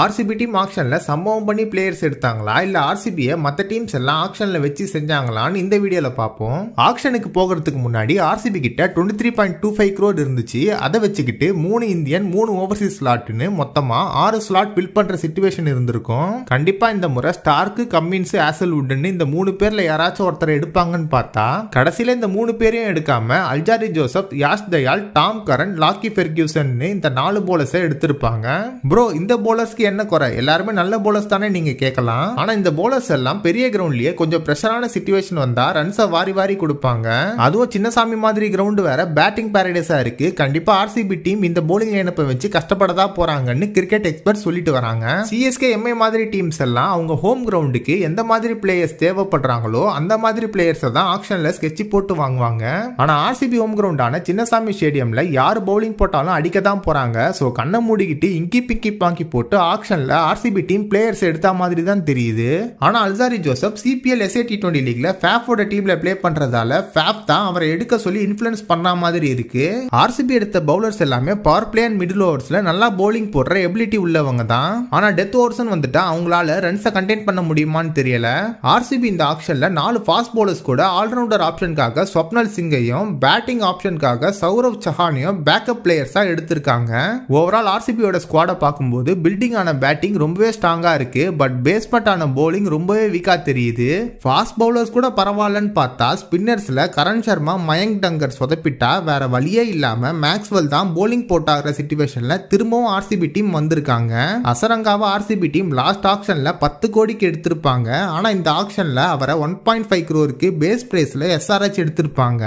RCB team ஆக்ஷன்ல சம்பவம் பண்ணி players எடுத்தாங்களா இல்ல ஆர்சிபியை மற்ற டீம்ஸ் எல்லாம் ஆக்ஷன்ல வச்சு செஞ்சாங்களான்னு இந்த வீடியோல பார்ப்போம். ஆக்ஷனுக்கு போகிறதுக்கு முன்னாடி ஆர்சிபி கிட்ட 23.25 crore இருந்துச்சு. அதை வச்சுக்கிட்டு 3 இந்தியன் 3 ஓவர்சீஸ் ஸ்லாட்னு மொத்தமா 6 ஸ்லாட் பில் பண்ற சிச்சுவேஷன் இருந்திருக்கும். கண்டிப்பா இந்த முறை ஸ்டார்க்கு, கம்மின்ஸ், ஆசல்வுட்னு இந்த 3 பேர்ல யாராச்சும் ஒருத்தரை எடுப்பாங்கன்னு பார்த்தா கடைசியில இந்த 3 பேரையும் எடுக்காம Alzarri Joseph, Yash Dayal, Tom Curran, Lockie Ferguson இந்த 4 போலர்ஸை எடுத்திருப்பாங்க. ப்ரோ, இந்த போலர்ஸ்க்கு என்ன குறை? எல்லாருமே நல்ல போலர்ஸ் தானே நீங்க கேட்கலாம். ஆனா இந்த போலர்ஸ் எல்லாம் பெரிய கிரவுண்ட்லயே கொஞ்சம் பிரஷரான சிச்சுவேஷன் வந்தா ரன்ஸை வாரி வாரி கொடுப்பாங்க. அதுவும் சின்னசாமி மாதிரி கிரவுண்ட் வேற பேட்டிங் பாரடைஸா இருக்கு. கண்டிப்பா ஆர்சிபி டீம் இந்த போலிங் லைனப்பை வச்சு கஷ்டப்படதா போறாங்கன்னு கிரிக்கெட் எக்ஸ்பர்ட் சொல்லிட்டு வராங்க. சிஎஸ்கே, எம்ஐ மாதிரி டீம்ஸ் எல்லாம் அவங்க ஹோம் கிரவுண்டுக்கு எந்த மாதிரி பிளேயர்ஸ் தேவைப்படுறாங்களோ அந்த மாதிரி பிளேயர்ஸ் தான் ஆக்ஷன்ல ஸ்கெட்ச் போட்டு வாங்குவாங்க. ஆனா ஆர்சிபி ஹோம் கிரவுண்டான சின்னசாமி ஸ்டேடியம்ல யாரு பவுலிங் போட்டாலும் அடிக்க தான் போறாங்க. சோ கண்ணை மூடிக்கிட்டு இங்கி பிங்கி பாங்கி போட்டு ஆக்ஷன்ல ஆர்சிபி டீம் பிளேயர்ஸ் எடுத்த மாதிரி தான் தெரியுது. ஆனா Alzarri Joseph CPL SA T20 லீக்ல ஃபேஃபோட டீம்ல ப்ளே பண்றதால ஃபேஃப் தான் அவரை எடுக்க சொல்லி இன்ஃப்ளூயன்ஸ் பண்ண மாதிரி இருக்கு. ஆர்சிபி எடுத்த பவுலர்ஸ் எல்லாமே பவர் பிளே அண்ட் மிடில் ஓவர்ஸ்ல நல்லா பவுலிங் போடுற எபிலிட்டி உள்ளவங்க தான். ஆனா டெத் ஓவர்ஸ் வந்துட்டா அவங்களால ரன்ஸை கண்டெயின் பண்ண முடியுமான்னு தெரியல. ஆர்சிபி இந்த ஆக்ஷன்ல 4 ஃபாஸ்ட் பவுலர்ஸ் கூட ஆல்ரவுண்டர் ஆப்ஷனுக்காக ஸ்வப்னல் சிங்கையும் பேட்டிங் ஆப்ஷனுக்காக சௌரவ் சஹானையும் பேக்கப் பிளேயர்ஸா எடுத்திருக்காங்க. ஓவரால் ஆர்சிபியோட ஸ்குவாட பார்க்கும்போது பில்டிங் ஆன பேட்டிங் ரொம்பவே ஸ்ட்ராங்கா இருக்கு. பட் பேஸ்மெண்ட் ஆன பவுலிங் ரொம்பவே வீக்கா தெரியுது. ஃபாஸ்ட் பவுலர்ஸ் கூட பரவாயில்லன்னு பார்த்தா ஸ்பின்னர்ஸ்ல கரண் சர்மா, மயங்க் டங்கர் சொதப்பிட்டா வேற வழியே இல்லாம மேக்ஸ்வெல் தான் பவுலிங் போட்டாகிற சிச்சுவேஷன்ல திரும்பவும் ஆர்சிபி டீம் வந்திருக்காங்க. அசரங்காவை ஆர்சிபி டீம் லாஸ்ட் ஆக்ஷன்ல 10 கோடிக்கு எடுத்திருப்பாங்க. ஆனா இந்த ஆக்ஷன்ல அவரை 1.5 crore பேஸ் பிரைஸ்ல SRH எடுத்திருப்பாங்க.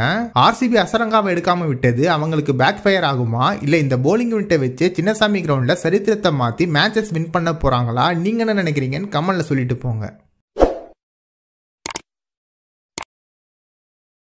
ஆர்சிபி அசரங்காவை எடுக்காம விட்டது அவங்களுக்கு பேக் ஃபயர் ஆகுமா இல்ல இந்த பவுலிங் யூனிட்டை வச்சு சின்னசாமி கிரவுண்ட்ல சரித்திரத்தை மாத்தி மேட்சஸ் வின் பண்ண போறாங்களா? நீங்க என்ன நினைக்கிறீங்கன்னு கமெண்ட்ல சொல்லிட்டு போங்க.